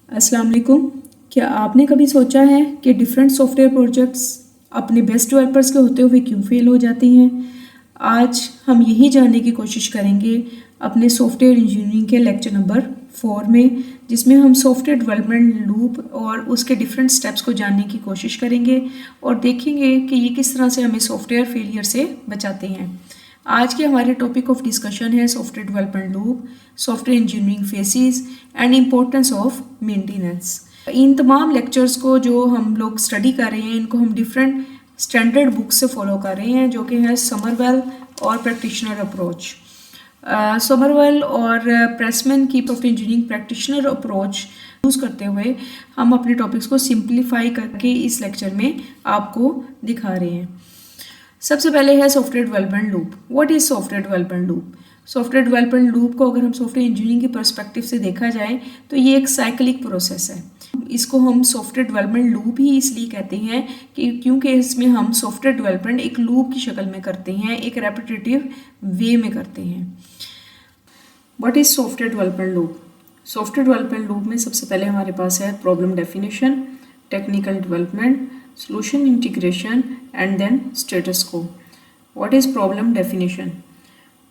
अस्सलाम वालेकुम। क्या आपने कभी सोचा है कि डिफरेंट सॉफ्टवेयर प्रोजेक्ट्स अपने बेस्ट डेवलपर्स के होते हुए क्यों फेल हो जाती हैं? आज हम यही जानने की कोशिश करेंगे अपने सॉफ्टवेयर इंजीनियरिंग के लेक्चर नंबर 4 में, जिसमें हम सॉफ्टवेयर डेवलपमेंट लूप और उसके डिफरेंट स्टेप्स को जानने की कोशिश करेंगे और देखेंगे कि ये किस तरह से हमें सॉफ्टवेयर फेलियर से बचाते हैं। आज के हमारे टॉपिक ऑफ डिस्कशन है software development loop, software engineering phases and importance of maintenance. इन तमाम लेक्चर्स को जो हम लोग स्टडी कर रहे हैं, इनको हम डिफरेंट स्टैंडर्ड बुक्स से फॉलो कर रहे हैं, जो कि हैं समरवेल और प्रैक्टिशनर अप्रोच। समरवेल और प्रेसमैन की software engineering practitioner approach use करते हुए हम अपने टॉपिक्स को सिंप्लीफाई करके इस लेक्चर में आपको दिखा रहे हैं। सबसे पहले है software development loop. What is software development loop? Software development loop को अगर हम सॉफ्टवेयर इंजीनियरिंग के पर्सपेक्टिव से देखा जाए तो ये एक साइक्लिक प्रोसेस है। इसको हम सॉफ्टवेयर डेवलपमेंट लूप ही इसलिए कहते हैं कि क्योंकि इसमें हम सॉफ्टवेयर डेवलपमेंट एक लूप की शक्ल में करते हैं, एक रेपिटेटिव वे में करते हैं। What is software development loop? Software development loop में सबसे पहले हमारे पास है problem definition, technical development, solution integration and then status quo. What is problem definition?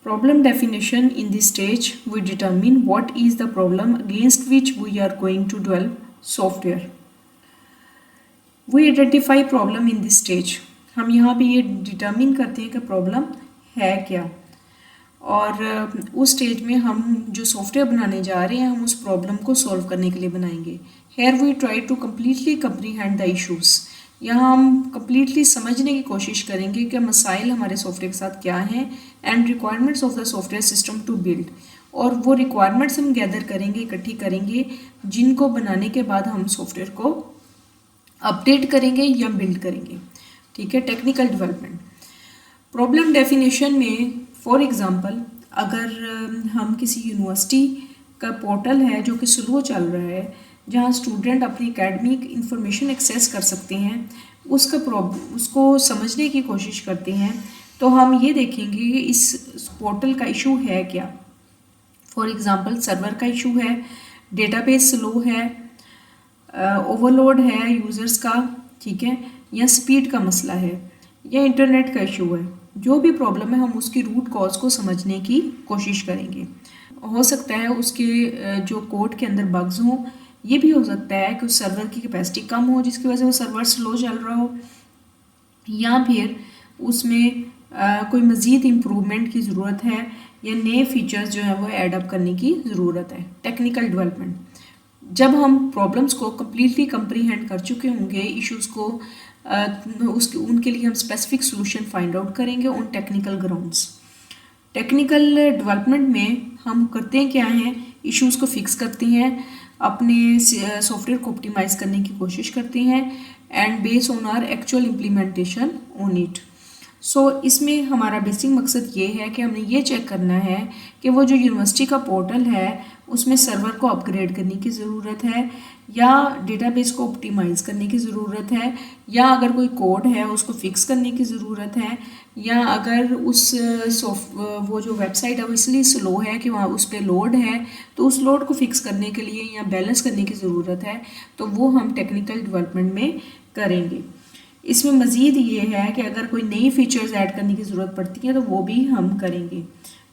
Problem definition, in this stage we determine what is the problem against which we are going to develop software. We identify problem in this stage. हम यहाँ पे ये determine करते हैं कि problem है क्या, और उस स्टेज में हम जो सॉफ्टवेयर बनाने जा रहे हैं हम उस प्रॉब्लम को सॉल्व करने के लिए बनाएंगे। Here we try to completely comprehend the issues. यहाँ हम कम्प्लीटली समझने की कोशिश करेंगे कि मसाइल हमारे सॉफ्टवेयर के साथ क्या हैं and requirements of the software system to build, और वो रिक्वायरमेंट्स हम गैदर करेंगे, इकट्ठी करेंगे, जिनको बनाने के बाद हम सॉफ्टवेयर को अपडेट करेंगे या बिल्ड करेंगे। ठीक है। टेक्निकल डेवलपमेंट, प्रॉब्लम डेफिनेशन में फॉर एग्जांपल अगर हम किसी यूनिवर्सिटी का पोर्टल है जो कि स्लो चल रहा है, जहाँ स्टूडेंट अपनी एकेडमिक इंफॉर्मेशन एक्सेस कर सकते हैं, उसको समझने की कोशिश करते हैं, तो हम ये देखेंगे कि इस पोर्टल का इशू है क्या। फॉर एग्जांपल सर्वर का इशू है, डेटाबेस स्लो है, ओवरलोड है यूज़र्स का, ठीक है, या स्पीड का मसला है, या इंटरनेट का इशू है। जो भी प्रॉब्लम है हम उसकी रूट कॉज को समझने की कोशिश करेंगे। हो सकता है उसके जो कोड के अंदर बग्स हों, ये भी हो सकता है कि उस सर्वर की कैपेसिटी कम हो जिसकी वजह से वो सर्वर स्लो चल रहा हो, या फिर उसमें कोई मज़ीद इम्प्रूवमेंट की ज़रूरत है या नए फीचर्स जो हैं वो ऐड अप करने की ज़रूरत है। टेक्निकल डेवलपमेंट, जब हम प्रॉब्लम्स को कम्प्लीटली कंप्रीहेंड कर चुके होंगे, इश्यूज़ को उनके लिए हम स्पेसिफिक सोल्यूशन फाइंड आउट करेंगे on technical grounds. Technical development में हम करते हैं क्या हैं, इश्यूज़ को फिक्स करते हैं, अपने सॉफ्टवेयर को ऑप्टिमाइज़ करने की कोशिश करते हैं and based on our actual implementation on it. So इसमें हमारा बेसिक मकसद ये है कि हमने ये चेक करना है कि वो जो यूनिवर्सिटी का पोर्टल है उसमें सर्वर को अपग्रेड करने की ज़रूरत है, या डेटाबेस को ऑप्टिमाइज़ करने की ज़रूरत है, या अगर कोई कोड है उसको फिक्स करने की ज़रूरत है, या अगर वो जो वेबसाइट है वो इसलिए स्लो है कि वहाँ उस पर लोड है तो उस लोड को फिक्स करने के लिए या बैलेंस करने की ज़रूरत है, तो वो हम टेक्निकल डेवलपमेंट में करेंगे। इसमें मज़ीद ये है कि अगर कोई नई फीचर्स ऐड करने की ज़रूरत पड़ती है तो वो भी हम करेंगे,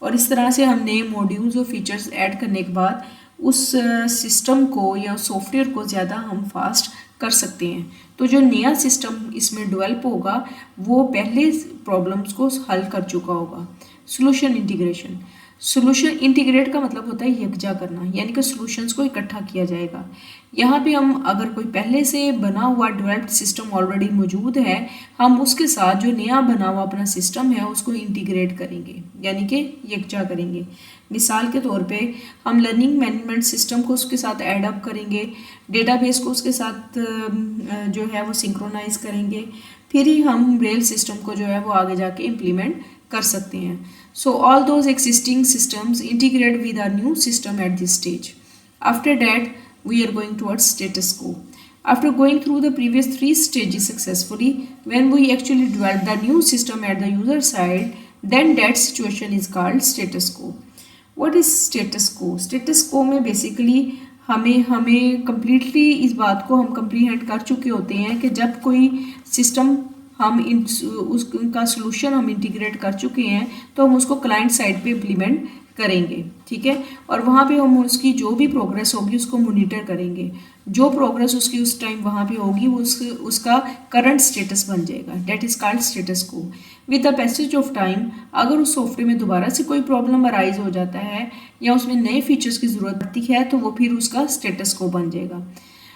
और इस तरह से हम नए मॉड्यूल्स और फीचर्स ऐड करने के बाद उस सिस्टम को या सॉफ्टवेयर को ज़्यादा हम फास्ट कर सकते हैं। तो जो नया सिस्टम इसमें डेवलप होगा वो पहले प्रॉब्लम्स को हल कर चुका होगा। सोल्यूशन इंटीग्रेशन, सोल्यूशन इंटीग्रेट का मतलब होता है यकजा करना, यानी कि सॉल्यूशंस को इकट्ठा किया जाएगा। यहाँ पे हम अगर कोई पहले से बना हुआ डेवलप्ड सिस्टम ऑलरेडी मौजूद है, हम उसके साथ जो नया बना हुआ अपना सिस्टम है उसको इंटीग्रेट करेंगे, यानी कि यकजा करेंगे। मिसाल के तौर पे हम लर्निंग मैनेजमेंट सिस्टम को उसके साथ ऐड अप करेंगे, डेटाबेस को उसके साथ जो है वो सिंक्रोनाइज करेंगे, फिर ही हम रेल सिस्टम को जो है वो आगे जाके इम्प्लीमेंट कर सकते हैं। So all those existing systems integrate with our new system at this stage. After that, we are going towards status quo. After going through the previous 3 stages successfully, when we actually develop the new system at the user side, then that situation is called status quo. What is status quo? Status quo में basically हमें completely इस बात को हम comprehend कर चुके होते हैं कि जब कोई सिस्टम हम उसका सोल्यूशन हम इंटीग्रेट कर चुके हैं तो हम उसको क्लाइंट साइड पे इम्प्लीमेंट करेंगे, ठीक है। और वहाँ पे हम उसकी जो भी प्रोग्रेस होगी उसको मॉनिटर करेंगे। जो प्रोग्रेस उसकी उस टाइम वहाँ पे होगी वो उसका करंट स्टेटस बन जाएगा, डेट इज कॉल्ड स्टेटस को। With the passage of time अगर उस सॉफ्टवेयर में दोबारा से कोई प्रॉब्लम अराइज हो जाता है या उसमें नए फीचर्स की ज़रूरत पड़ती है तो वो फिर उसका स्टेटस को बन जाएगा।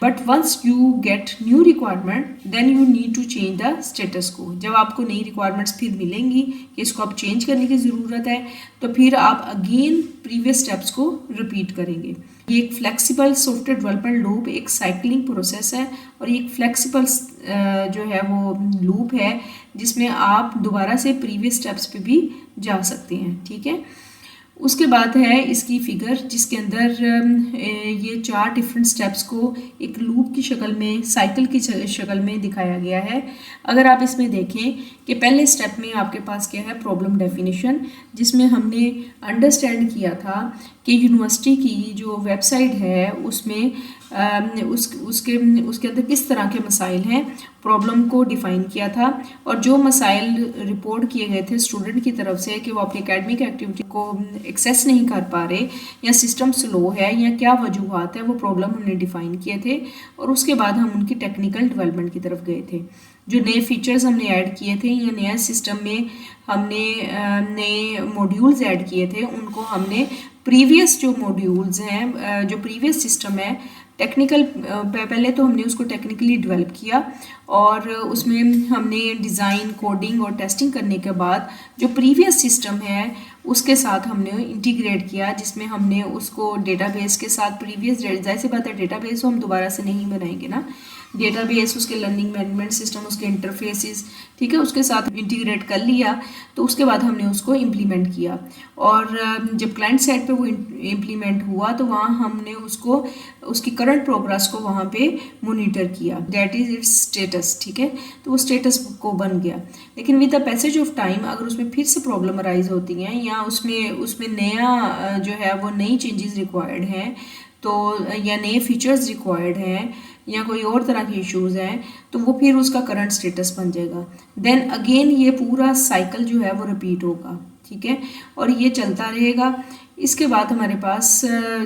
But once you get new requirement then you need to change the status को। जब आपको नई रिक्वायरमेंट्स फिर मिलेंगी कि इसको आप चेंज करने की ज़रूरत है तो फिर आप अगेन प्रीवियस स्टेप्स को रिपीट करेंगे। ये एक फ्लेक्सिबल सॉफ्टवेयर डेवलपमेंट लूप एक साइक्लिंग प्रोसेस है और ये एक फ्लेक्सिबल जो है वो लूप है जिसमें आप दोबारा से प्रीवियस स्टेप्स पे भी जा सकते हैं, ठीक है। उसके बाद है इसकी फिगर जिसके अंदर ये 4 डिफरेंट स्टेप्स को एक लूप की शक्ल में, साइकिल की शक्ल में दिखाया गया है। अगर आप इसमें देखें कि पहले स्टेप में आपके पास क्या है, प्रॉब्लम डेफिनेशन, जिसमें हमने अंडरस्टैंड किया था कि यूनिवर्सिटी की जो वेबसाइट है उसमें उसके अंदर किस तरह के मसाइल हैं, प्रॉब्लम को डिफ़ाइन किया था। और जो मसाइल रिपोर्ट किए गए थे स्टूडेंट की तरफ से कि वो अपनी एकेडमिक एक्टिविटी को एक्सेस नहीं कर पा रहे या सिस्टम स्लो है या क्या वजूहत है, वो प्रॉब्लम हमने डिफ़ाइन किए थे। और उसके बाद हम उनकी टेक्निकल डेवलपमेंट की तरफ गए थे। जो नए फीचर्स हमने ऐड किए थे या नया सिस्टम में हमने नए मॉड्यूल्स ऐड किए थे उनको हमने प्रीवियस जो मॉड्यूल्स हैं, जो प्रीवियस सिस्टम है टेक्निकल, पहले तो हमने उसको टेक्निकली डेवलप किया और उसमें हमने डिज़ाइन, कोडिंग और टेस्टिंग करने के बाद जो प्रीवियस सिस्टम है उसके साथ हमने इंटीग्रेट किया, जिसमें हमने उसको डेटाबेस के साथ प्रीवियस, जाहिर सी बात है डेटाबेस हम दोबारा से नहीं बनाएंगे ना, डेटाबेस, उसके लर्निंग मैनेजमेंट सिस्टम, उसके इंटरफेसेस, ठीक है, उसके साथ इंटीग्रेट कर लिया। तो उसके बाद हमने उसको इम्प्लीमेंट किया और जब क्लाइंट साइड पे वो इम्प्लीमेंट हुआ तो वहाँ हमने उसको, उसकी करंट प्रोग्रेस को वहाँ पे मॉनिटर किया, दैट इज इट्स स्टेटस, ठीक है। तो वो स्टेटस को बन गया। लेकिन with the passage of time अगर उसमें फिर से प्रॉब्लम अराइज होती हैं या उसमें नया जो है वो नई चेंजेस रिक्वायर्ड हैं तो, या नए फीचर्स रिक्वायर्ड हैं या कोई और तरह के इश्यूज़ हैं तो वो फिर उसका करंट स्टेटस बन जाएगा। देन अगेन ये पूरा साइकिल जो है वो रिपीट होगा, ठीक है, और ये चलता रहेगा। इसके बाद हमारे पास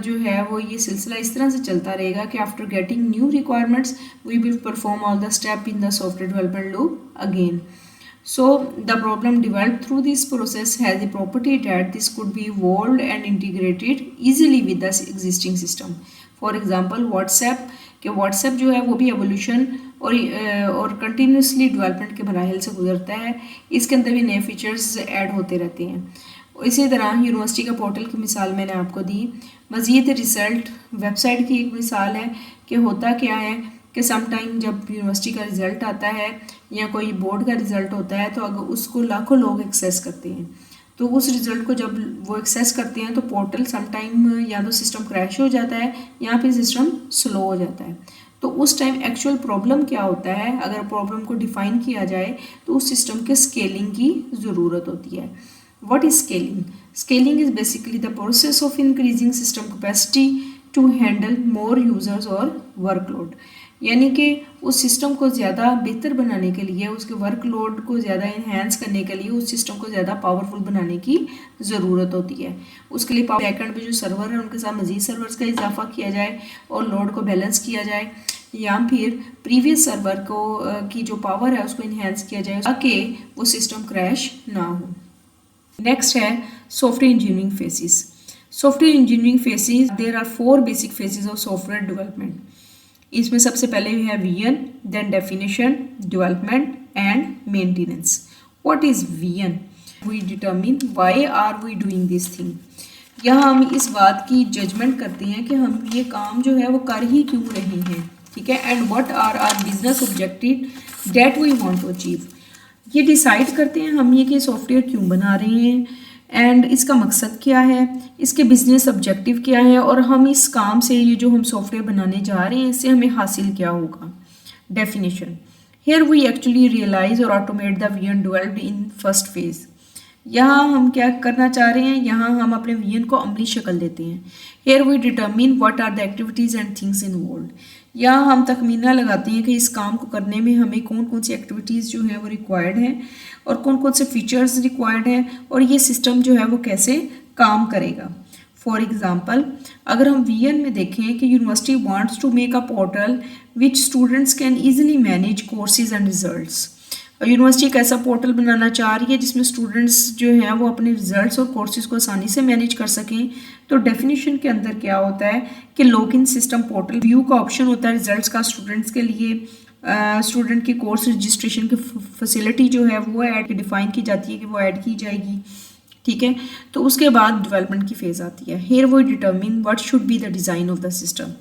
जो है वो ये सिलसिला इस तरह से चलता रहेगा कि after getting new requirements we will perform all the step in the software development loop again. So the problem developed through this process has the property that this could be evolved and integrated easily with the existing system. For example, WhatsApp कि WhatsApp जो है वो भी evolution और continuously development के मराहल से गुजरता है। इसके अंदर भी नए फीचर्स ऐड होते रहते हैं। इसी तरह यूनिवर्सिटी का पोर्टल की मिसाल मैंने आपको दी। मज़ीद रिज़ल्ट वेबसाइट की एक मिसाल है कि होता क्या है कि समटाइम जब यूनिवर्सिटी का रिज़ल्ट आता है या कोई बोर्ड का रिज़ल्ट होता है तो अगर उसको लाखों लोग एक्सेस करते हैं तो उस रिज़ल्ट को जब वो एक्सेस करते हैं तो पोर्टल समटाइम या तो सिस्टम क्रैश हो जाता है या फिर सिस्टम स्लो हो जाता है। तो उस टाइम एक्चुअल प्रॉब्लम क्या होता है, अगर प्रॉब्लम को डिफ़ाइन किया जाए तो उस सिस्टम के स्केलिंग की ज़रूरत होती है। What is scaling? Scaling is basically the process of increasing system capacity to handle more users or workload. यानी कि उस सिस्टम को ज़्यादा बेहतर बनाने के लिए, उसके वर्कलोड को ज़्यादा इन्हेंस करने के लिए उस सिस्टम को ज़्यादा पावरफुल बनाने की ज़रूरत होती है। उसके लिए बैकएंड पे जो सर्वर है उनके साथ मज़ीद सर्वर्स का इजाफा किया जाए और लोड को बैलेंस किया जाए या फिर प्रीवियस सर्वर को की जो पावर है उसको इन्हेंस किया जाए ताकि वो सिस्टम क्रैश ना हो। नेक्स्ट है software engineering phases. Software engineering phases, there are 4 basic phases of software development. इसमें सबसे पहले है vision, then definition, development and maintenance. What is vision? We determine why are we doing this thing. यहाँ हम इस बात की जजमेंट करते हैं कि हम ये काम जो है वो कर ही क्यों रहे हैं, ठीक है। And what are our business objective that we want to achieve. ये डिसाइड करते हैं हम ये कि सॉफ्टवेयर क्यों बना रहे हैं एंड इसका मकसद क्या है, इसके बिजनेस ऑब्जेक्टिव क्या है और हम इस काम से, ये जो हम सॉफ्टवेयर बनाने जा रहे हैं, इससे हमें हासिल क्या होगा। Definition, here we actually realize और automate the vision developed in first phase. यहाँ हम क्या करना चाह रहे हैं, यहाँ हम अपने विजन को अमली शक्ल देते हैं। Here we determine what are the activities and things involved. यहाँ हम तखमीना लगाते हैं कि इस काम को करने में हमें कौन कौन सी एक्टिविटीज़ जो हैं वो रिक्वायर्ड हैं और कौन कौन से फीचर्स रिक्वायर्ड हैं और ये सिस्टम जो है वो कैसे काम करेगा। फॉर एग्ज़ाम्पल, अगर हम वीएन में देखें कि university wants to make a portal which students can easily manage courses and results. University एक ऐसा पोर्टल बनाना चाह रही है जिसमें स्टूडेंट्स जो हैं वो अपने रिजल्ट्स और कोर्सेज को आसानी से मैनेज कर सकें। तो डेफिनेशन के अंदर क्या होता है कि लॉगिन सिस्टम पोर्टल व्यू का ऑप्शन होता है रिजल्ट्स का स्टूडेंट्स के लिए। स्टूडेंट की कोर्स रजिस्ट्रेशन की फैसिलिटी जो है वो ऐड डिफाइन की जाती है कि वो ऐड की जाएगी, ठीक है। तो उसके बाद डेवलपमेंट की फेज़ आती है। हेयर वो determine what should be the design of the system.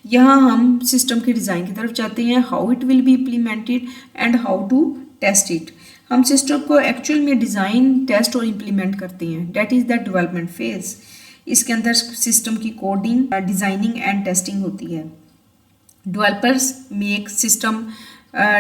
यहाँ हम सिस्टम के डिज़ाइन की तरफ जाते हैं, how it will be implemented and how to test it. हम सिस्टम को एक्चुअल में डिज़ाइन, टेस्ट और इम्प्लीमेंट करते हैं, that is the development phase. इसके अंदर सिस्टम की कोडिंग, डिज़ाइनिंग एंड टेस्टिंग होती है। Developers make system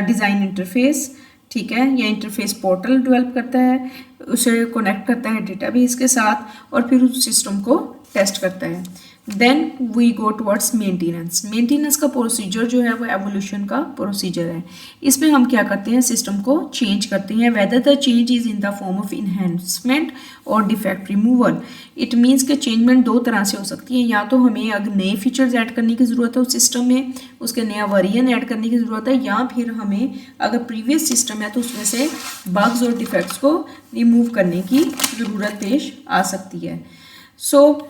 design interface, ठीक है, या इंटरफेस पोर्टल डेवलप करता है, उसे कनेक्ट करता है डेटाबेस के साथ और फिर उस सिस्टम को टेस्ट करता है। Then we go towards maintenance. Maintenance का प्रोसीजर जो है वो एवोल्यूशन का प्रोसीजर है। इसमें हम क्या करते हैं, सिस्टम को चेंज करते हैं, whether the change is in the form of enhancement और डिफेक्ट रिमूवल। इट मीन्स कि चेंजमेंट दो तरह से हो सकती है, या तो हमें अगर नए फीचर्स ऐड करने की ज़रूरत है उस सिस्टम में, उसके नया वेरिएंट ऐड करने की ज़रूरत है, या फिर हमें अगर प्रीवियस सिस्टम है तो उसमें से बग्स और डिफेक्ट्स को रिमूव करने की ज़रूरत पेश आ सकती है। सो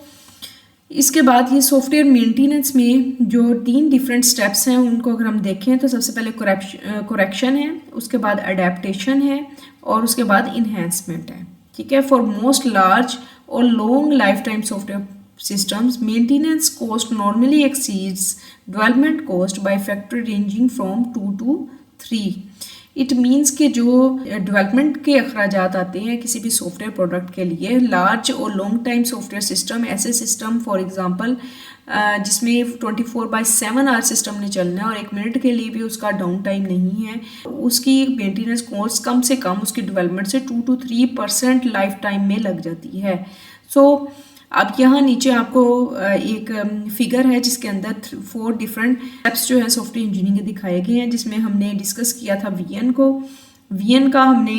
इसके बाद ये सॉफ्टवेयर मेंटेनेंस में जो 3 डिफरेंट स्टेप्स हैं उनको अगर हम देखें तो सबसे पहले करेक्शन है, उसके बाद अडेप्टेशन है और उसके बाद इन्हेंसमेंट है, ठीक है। फॉर मोस्ट लार्ज और long life time software systems, maintenance cost normally exceeds development cost by factor ranging from 2 to 3. It means कि जो डेवलपमेंट के अखराजात आते हैं किसी भी सॉफ्टवेयर प्रोडक्ट के लिए, लार्ज और लॉन्ग टाइम सॉफ्टवेयर सिस्टम, ऐसे सिस्टम फॉर एग्जांपल जिसमें 24/7 आवर सिस्टम ने चलना है और 1 मिनट के लिए भी उसका डाउन टाइम नहीं है, उसकी मेंटेनेंस कॉस्ट कम से कम उसकी डेवलपमेंट से 2 to 3% लाइफ टाइम में लग जाती है। सो अब यहाँ नीचे आपको एक फिगर है जिसके अंदर 4 डिफरेंट स्टेप्स जो है सॉफ्टवेयर इंजीनियरिंग के दिखाए गए हैं, जिसमें हमने डिस्कस किया था वीएन को। वीएन का हमने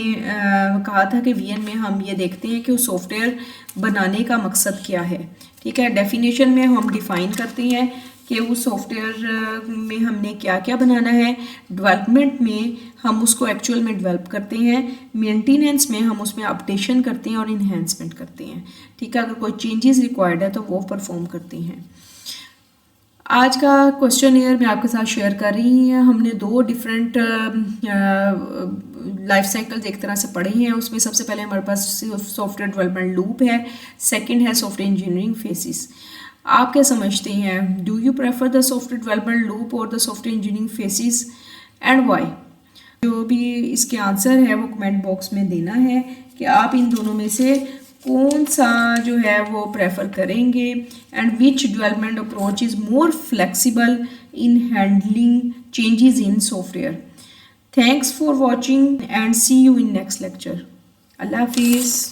कहा था कि वीएन में हम ये देखते हैं कि उस सॉफ्टवेयर बनाने का मकसद क्या है, ठीक है। डेफिनेशन में हम डिफाइन करते हैं कि उस सॉफ्टवेयर में हमने क्या क्या बनाना है, डेवलपमेंट में हम उसको एक्चुअल में डेवलप करते हैं, मेंटेनेंस में हम उसमें अपडेशन करते हैं और इन्हेंसमेंट करते हैं, ठीक है। अगर कोई चेंजेस रिक्वायर्ड है तो वो परफॉर्म करते हैं। आज का क्वेश्चन ईयर मैं आपके साथ शेयर कर रही हूँ। हमने 2 डिफरेंट लाइफ साइकिल्स एक तरह से पढ़े हैं। उसमें सबसे पहले हमारे पास सॉफ्टवेयर डेवलपमेंट लूप है, सेकंड है सॉफ्टवेयर इंजीनियरिंग फेसिस। आप क्या समझते हैं, do you prefer the software development loop और the software engineering phases and why? जो भी इसके आंसर है वो कमेंट बॉक्स में देना है कि आप इन दोनों में से कौन सा जो है वो प्रेफर करेंगे and which development approach is more flexible in handling changes in software. Thanks for watching and see you in next lecture. अल्लाह हाफिज़।